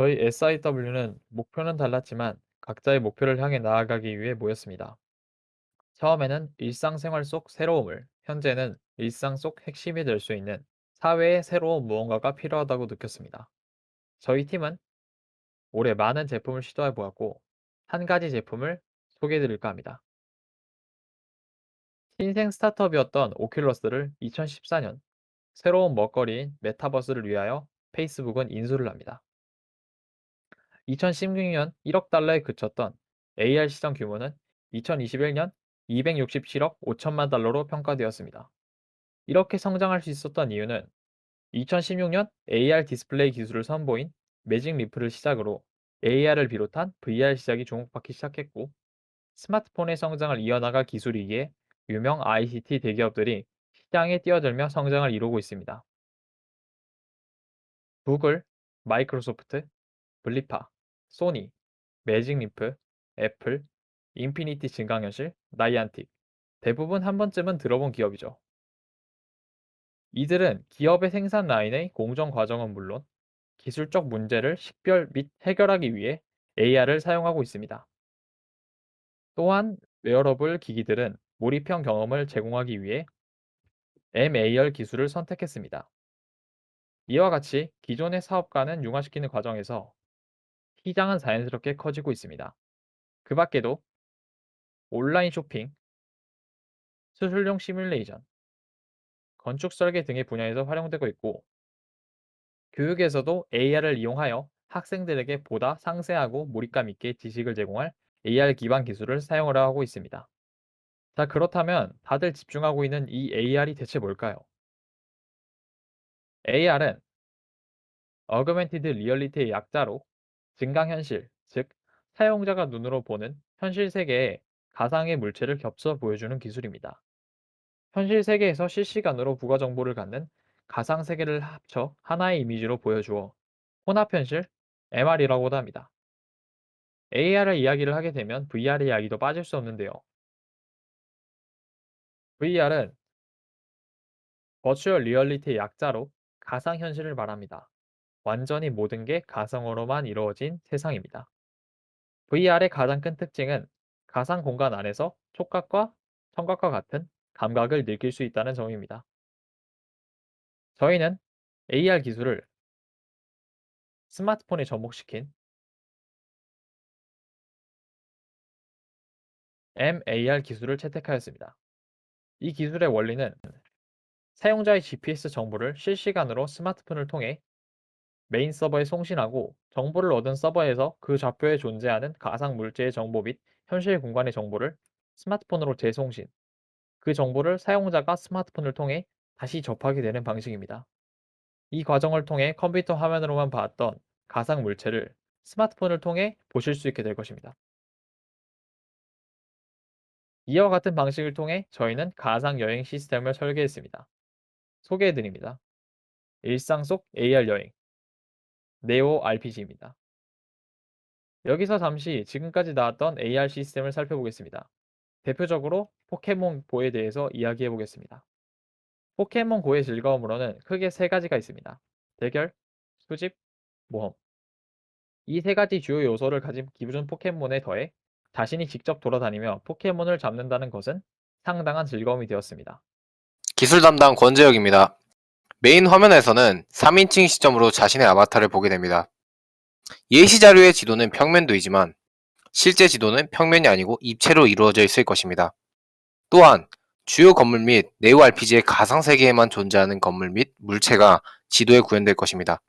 저희 SIW는 목표는 달랐지만 각자의 목표를 향해 나아가기 위해 모였습니다. 처음에는 일상생활 속 새로움을, 현재는 일상 속 핵심이 될 수 있는 사회의 새로운 무언가가 필요하다고 느꼈습니다. 저희 팀은 올해 많은 제품을 시도해 보았고, 한 가지 제품을 소개해 드릴까 합니다. 신생 스타트업이었던 오큘러스를 2014년 새로운 먹거리인 메타버스를 위하여 페이스북은 인수를 합니다. 2016년 1억 달러에 그쳤던 AR 시장 규모는 2021년 267억 5천만 달러로 평가되었습니다. 이렇게 성장할 수 있었던 이유는 2016년 AR 디스플레이 기술을 선보인 매직 리프를 시작으로 AR을 비롯한 VR 시장이 주목받기 시작했고, 스마트폰의 성장을 이어나갈 기술이기에 유명 ICT 대기업들이 시장에 뛰어들며 성장을 이루고 있습니다. 구글, 마이크로소프트, 블리파, 소니, 매직리프, 애플, 인피니티 증강현실, 나이안틱. 대부분 한 번쯤은 들어본 기업이죠. 이들은 기업의 생산 라인의 공정 과정은 물론 기술적 문제를 식별 및 해결하기 위해 AR을 사용하고 있습니다. 또한 웨어러블 기기들은 몰입형 경험을 제공하기 위해 MAR 기술을 선택했습니다. 이와 같이 기존의 사업가는 융화시키는 과정에서 시장은 자연스럽게 커지고 있습니다. 그 밖에도 온라인 쇼핑, 수술용 시뮬레이션, 건축 설계 등의 분야에서 활용되고 있고, 교육에서도 AR을 이용하여 학생들에게 보다 상세하고 몰입감 있게 지식을 제공할 AR 기반 기술을 사용을 하고 있습니다. 자, 그렇다면 다들 집중하고 있는 이 AR이 대체 뭘까요? AR은 어그멘티드 리얼리티의 약자로 증강현실, 즉 사용자가 눈으로 보는 현실 세계에 가상의 물체를 겹쳐 보여주는 기술입니다. 현실 세계에서 실시간으로 부가 정보를 갖는 가상 세계를 합쳐 하나의 이미지로 보여주어 혼합현실, MR이라고도 합니다. AR 이야기를 하게 되면 VR 이야기도 빠질 수 없는데요. VR은 버추얼 리얼리티의 약자로 가상현실을 말합니다. 완전히 모든 게 가상으로만 이루어진 세상입니다. VR의 가장 큰 특징은 가상 공간 안에서 촉각과 청각과 같은 감각을 느낄 수 있다는 점입니다. 저희는 AR 기술을 스마트폰에 접목시킨 MAR 기술을 채택하였습니다. 이 기술의 원리는 사용자의 GPS 정보를 실시간으로 스마트폰을 통해 메인 서버에送신하고, 정보를 얻은 서버에서 그 좌표에 존재하는 가상 물체의 정보 및 현실 공간의 정보를 스마트폰으로 재송신, 그 정보를 사용자가 스마트폰을 통해 다시 접하게 되는 방식입니다. 이 과정을 통해 컴퓨터 화면으로만 봤던 가상 물체를 스마트폰을 통해 보실 수 있게 될 것입니다. 이와 같은 방식을 통해 저희는 가상 여행 시스템을 설계했습니다. 소개해 드립니다. 일상 속 AR 여행, 네오 RPG입니다. 여기서 잠시 지금까지 나왔던 AR 시스템을 살펴보겠습니다. 대표적으로 포켓몬고에 대해서 이야기해 보겠습니다. 포켓몬고의 즐거움으로는 크게 세 가지가 있습니다. 대결, 수집, 모험. 이 세 가지 주요 요소를 가진 기존 포켓몬에 더해 자신이 직접 돌아다니며 포켓몬을 잡는다는 것은 상당한 즐거움이 되었습니다. 기술 담당 권재혁입니다. 메인 화면에서는 3인칭 시점으로 자신의 아바타를 보게 됩니다. 예시 자료의 지도는 평면도이지만 실제 지도는 평면이 아니고 입체로 이루어져 있을 것입니다. 또한 주요 건물 및 네오 RPG의 가상세계에만 존재하는 건물 및 물체가 지도에 구현될 것입니다.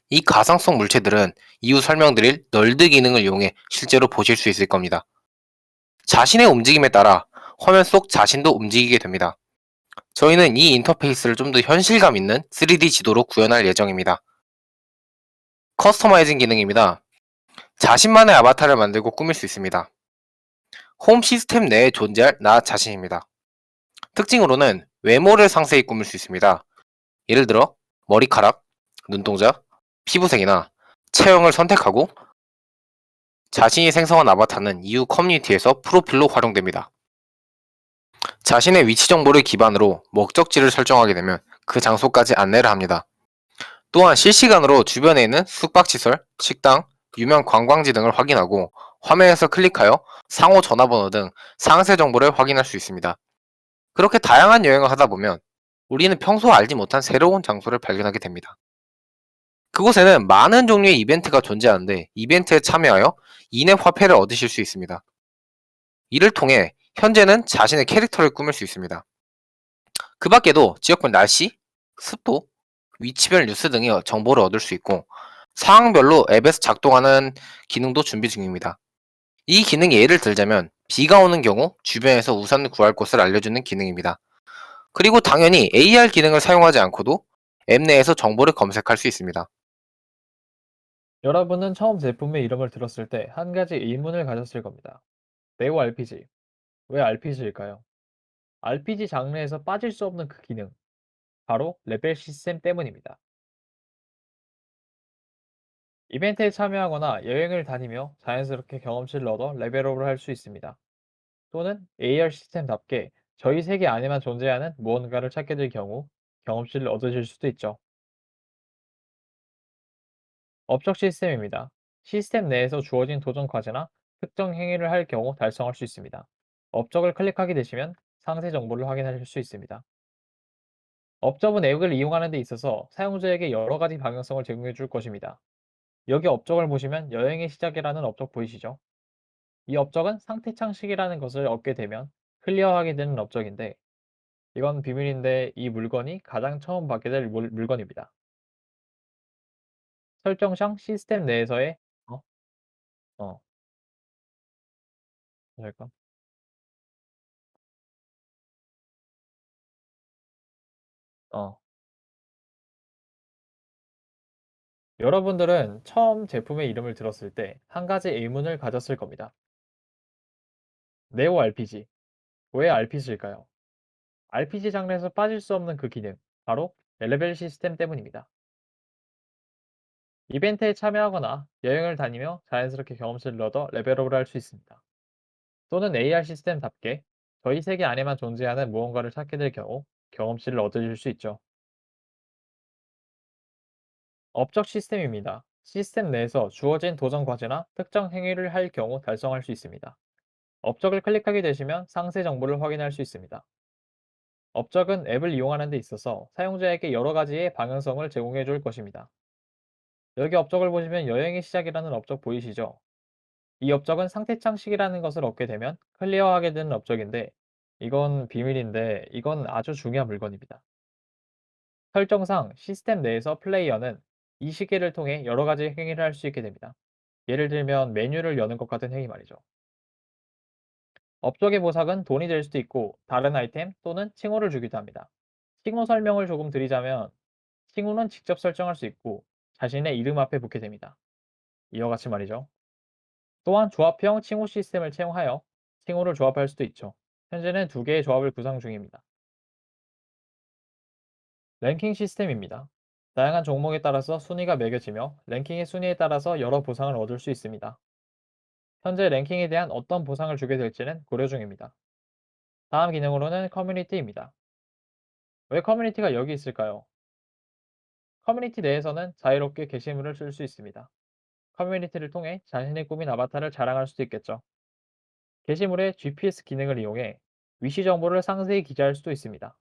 이 가상성 물체들은 이후 설명드릴 널드 기능을 이용해 실제로 보실 수 있을 겁니다. 자신의 움직임에 따라 화면 속 자신도 움직이게 됩니다. 저희는 이 인터페이스를 좀 더 현실감 있는 3D 지도로 구현할 예정입니다. 커스터마이징 기능입니다. 자신만의 아바타를 만들고 꾸밀 수 있습니다. 홈 시스템 내에 존재할 나 자신입니다. 특징으로는 외모를 상세히 꾸밀 수 있습니다. 예를 들어 머리카락, 눈동자, 피부색이나 체형을 선택하고 자신이 생성한 아바타는 이후 커뮤니티에서 프로필로 활용됩니다. 자신의 위치 정보를 기반으로 목적지를 설정하게 되면 그 장소까지 안내를 합니다. 또한 실시간으로 주변에 있는 숙박시설, 식당, 유명 관광지 등을 확인하고 화면에서 클릭하여 상호 전화번호 등 상세 정보를 확인할 수 있습니다. 그렇게 다양한 여행을 하다 보면 우리는 평소 알지 못한 새로운 장소를 발견하게 됩니다. 그곳에는 많은 종류의 이벤트가 존재하는데 이벤트에 참여하여 인앱 화폐를 얻으실 수 있습니다. 이를 통해 현재는 자신의 캐릭터를 꾸밀 수 있습니다. 그 밖에도 지역별 날씨, 습도, 위치별 뉴스 등의 정보를 얻을 수 있고 상황별로 앱에서 작동하는 기능도 준비 중입니다. 이 기능의 예를 들자면 비가 오는 경우 주변에서 우산을 구할 곳을 알려주는 기능입니다. 그리고 당연히 AR 기능을 사용하지 않고도 앱 내에서 정보를 검색할 수 있습니다. 여러분은 처음 제품의 이름을 들었을 때 한 가지 의문을 가졌을 겁니다. 네오 RPG. 왜 RPG일까요? RPG 장르에서 빠질 수 없는 그 기능. 바로 레벨 시스템 때문입니다. 이벤트에 참여하거나 여행을 다니며 자연스럽게 경험치를 얻어 레벨업을 할 수 있습니다. 또는 AR 시스템답게 저희 세계 안에만 존재하는 무언가를 찾게 될 경우 경험치를 얻으실 수도 있죠. 업적 시스템입니다. 시스템 내에서 주어진 도전 과제나 특정 행위를 할 경우 달성할 수 있습니다. 업적을 클릭하게 되시면 상세 정보를 확인하실 수 있습니다. 업적은 앱을 이용하는 데 있어서 사용자에게 여러 가지 방향성을 제공해 줄 것입니다. 여기 업적을 보시면 여행의 시작이라는 업적 보이시죠? 이 업적은 상태 창식이라는 것을 얻게 되면 클리어하게 되는 업적인데 이건 비밀인데 이 물건이 가장 처음 받게 될 물건입니다. 설정상 시스템 내에서의 어? 어, 잠깐. 어. 여러분들은 처음 제품의 이름을 들었을 때 한 가지 의문을 가졌을 겁니다. 네오 RPG. 왜 RPG일까요? RPG 장르에서 빠질 수 없는 그 기능, 바로 레벨 시스템 때문입니다. 이벤트에 참여하거나 여행을 다니며 자연스럽게 경험치를 얻어 레벨업을 할 수 있습니다. 또는 AR 시스템답게 저희 세계 안에만 존재하는 무언가를 찾게 될 경우 경험치를 얻으실 수 있죠. 업적 시스템입니다. 시스템 내에서 주어진 도전 과제나 특정 행위를 할 경우 달성할 수 있습니다. 업적을 클릭하게 되시면 상세 정보를 확인할 수 있습니다. 업적은 앱을 이용하는 데 있어서 사용자에게 여러 가지의 방향성을 제공해 줄 것입니다. 여기 업적을 보시면 여행의 시작이라는 업적 보이시죠? 이 업적은 상태 창식이라는 것을 얻게 되면 클리어하게 되는 업적인데 이건 비밀인데 이건 아주 중요한 물건입니다. 설정상 시스템 내에서 플레이어는 이 시계를 통해 여러 가지 행위를 할 수 있게 됩니다. 예를 들면 메뉴를 여는 것 같은 행위 말이죠. 업적의 보상은 돈이 될 수도 있고 다른 아이템 또는 칭호를 주기도 합니다. 칭호 설명을 조금 드리자면 칭호는 직접 설정할 수 있고 자신의 이름 앞에 붙게 됩니다. 이와 같이 말이죠. 또한 조합형 칭호 시스템을 채용하여 칭호를 조합할 수도 있죠. 현재는 두 개의 조합을 구상 중입니다. 랭킹 시스템입니다. 다양한 종목에 따라서 순위가 매겨지며 랭킹의 순위에 따라서 여러 보상을 얻을 수 있습니다. 현재 랭킹에 대한 어떤 보상을 주게 될지는 고려 중입니다. 다음 기능으로는 커뮤니티입니다. 왜 커뮤니티가 여기 있을까요? 커뮤니티 내에서는 자유롭게 게시물을 쓸 수 있습니다. 커뮤니티를 통해 자신의 꾸민 아바타를 자랑할 수도 있겠죠. 게시물에 GPS 기능을 이용해 위치 정보를 상세히 기재할 수도 있습니다.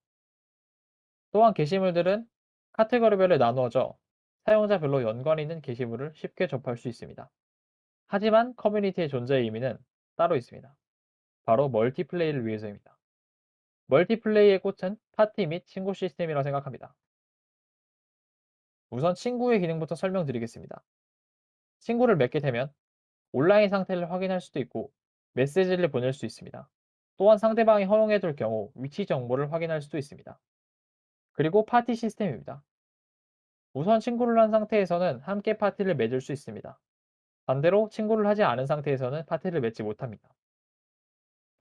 또한 게시물들은 카테고리별로 나누어져 사용자별로 연관 있는 게시물을 쉽게 접할 수 있습니다. 하지만 커뮤니티의 존재의 의미는 따로 있습니다. 바로 멀티플레이를 위해서입니다. 멀티플레이의 꽃은 파티 및 친구 시스템이라고 생각합니다. 우선 친구의 기능부터 설명드리겠습니다. 친구를 맺게 되면 온라인 상태를 확인할 수도 있고 메시지를 보낼 수 있습니다. 또한 상대방이 허용해둘 경우 위치 정보를 확인할 수도 있습니다. 그리고 파티 시스템입니다. 우선 친구를 한 상태에서는 함께 파티를 맺을 수 있습니다. 반대로 친구를 하지 않은 상태에서는 파티를 맺지 못합니다.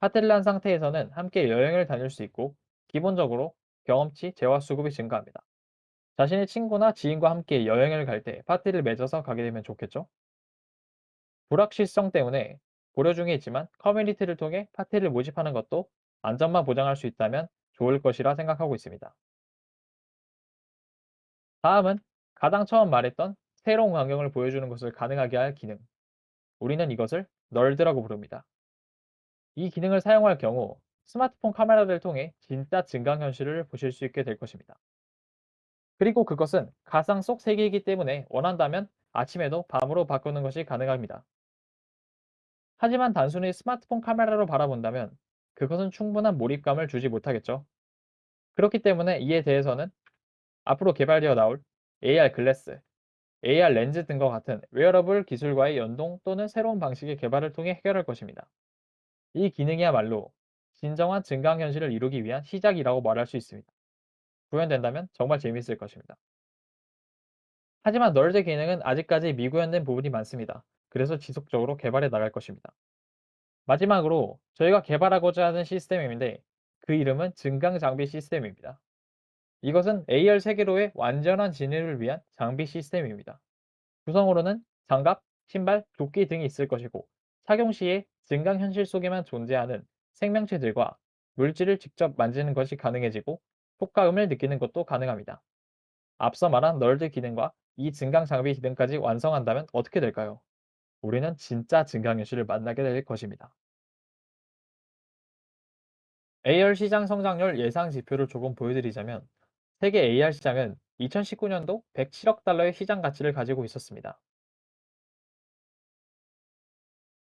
파티를 한 상태에서는 함께 여행을 다닐 수 있고 기본적으로 경험치, 재화 수급이 증가합니다. 자신의 친구나 지인과 함께 여행을 갈 때 파티를 맺어서 가게 되면 좋겠죠? 불확실성 때문에 고려 중에 있지만 커뮤니티를 통해 파티를 모집하는 것도 안전만 보장할 수 있다면 좋을 것이라 생각하고 있습니다. 다음은 가장 처음 말했던 새로운 광경을 보여주는 것을 가능하게 할 기능. 우리는 이것을 널드라고 부릅니다. 이 기능을 사용할 경우 스마트폰 카메라를 통해 진짜 증강현실을 보실 수 있게 될 것입니다. 그리고 그것은 가상 속 세계이기 때문에 원한다면 아침에도 밤으로 바꾸는 것이 가능합니다. 하지만 단순히 스마트폰 카메라로 바라본다면 그것은 충분한 몰입감을 주지 못하겠죠. 그렇기 때문에 이에 대해서는 앞으로 개발되어 나올 AR 글래스, AR 렌즈 등과 같은 웨어러블 기술과의 연동 또는 새로운 방식의 개발을 통해 해결할 것입니다. 이 기능이야말로 진정한 증강현실을 이루기 위한 시작이라고 말할 수 있습니다. 구현된다면 정말 재미있을 것입니다. 하지만 널드 기능은 아직까지 미구현된 부분이 많습니다. 그래서 지속적으로 개발해 나갈 것입니다. 마지막으로 저희가 개발하고자 하는 시스템인데 그 이름은 증강 장비 시스템입니다. 이것은 AR 세계로의 완전한 진입을 위한 장비 시스템입니다. 구성으로는 장갑, 신발, 조끼 등이 있을 것이고 착용 시에 증강현실 속에만 존재하는 생명체들과 물질을 직접 만지는 것이 가능해지고 효과음을 느끼는 것도 가능합니다. 앞서 말한 널드 기능과 이 증강 장비 기능까지 완성한다면 어떻게 될까요? 우리는 진짜 증강현실을 만나게 될 것입니다. AR 시장 성장률 예상 지표를 조금 보여드리자면 세계 AR 시장은 2019년도 107억 달러의 시장 가치를 가지고 있었습니다.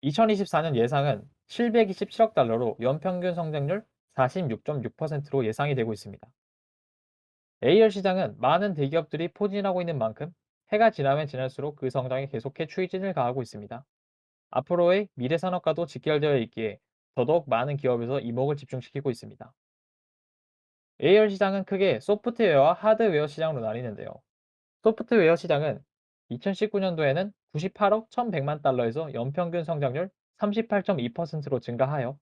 2024년 예상은 727억 달러로 연평균 성장률 46.6%로 예상이 되고 있습니다. AR 시장은 많은 대기업들이 포진하고 있는 만큼 해가 지나면 지날수록 그 성장이 계속해 추진을 가하고 있습니다. 앞으로의 미래 산업과도 직결되어 있기에 더더욱 많은 기업에서 이목을 집중시키고 있습니다. AR 시장은 크게 소프트웨어와 하드웨어 시장으로 나뉘는데요. 소프트웨어 시장은 2019년도에는 98억 1,100만 달러에서 연평균 성장률 38.2%로 증가하여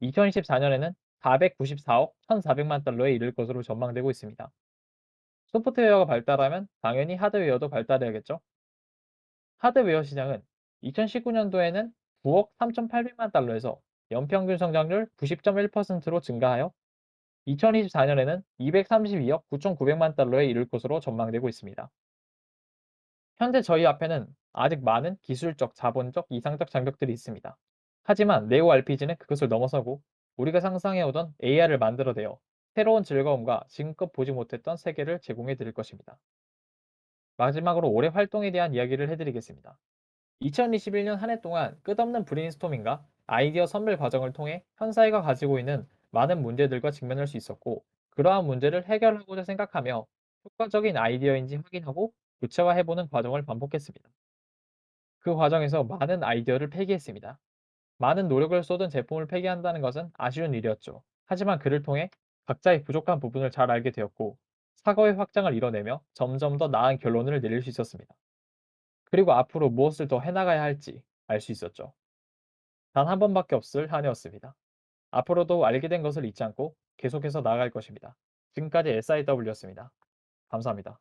2024년에는 494억 1,400만 달러에 이를 것으로 전망되고 있습니다. 소프트웨어가 발달하면 당연히 하드웨어도 발달해야겠죠? 하드웨어 시장은 2019년도에는 9억 3,800만 달러에서 연평균 성장률 90.1%로 증가하여 2024년에는 232억 9,900만 달러에 이를 것으로 전망되고 있습니다. 현재 저희 앞에는 아직 많은 기술적, 자본적, 이상적 장벽들이 있습니다. 하지만 네오 RPG는 그것을 넘어서고 우리가 상상해오던 AR을 만들어내어 새로운 즐거움과 지금껏 보지 못했던 세계를 제공해 드릴 것입니다. 마지막으로 올해 활동에 대한 이야기를 해드리겠습니다. 2021년 한 해 동안 끝없는 브레인스토밍과 아이디어 선별 과정을 통해 현사회가 가지고 있는 많은 문제들과 직면할 수 있었고, 그러한 문제를 해결하고자 생각하며 효과적인 아이디어인지 확인하고 구체화해보는 과정을 반복했습니다. 그 과정에서 많은 아이디어를 폐기했습니다. 많은 노력을 쏟은 제품을 폐기한다는 것은 아쉬운 일이었죠. 하지만 그를 통해 각자의 부족한 부분을 잘 알게 되었고, 사고의 확장을 이뤄내며 점점 더 나은 결론을 내릴 수 있었습니다. 그리고 앞으로 무엇을 더 해나가야 할지 알 수 있었죠. 단 한 번밖에 없을 한 해였습니다. 앞으로도 알게 된 것을 잊지 않고 계속해서 나아갈 것입니다. 지금까지 SIW였습니다. 감사합니다.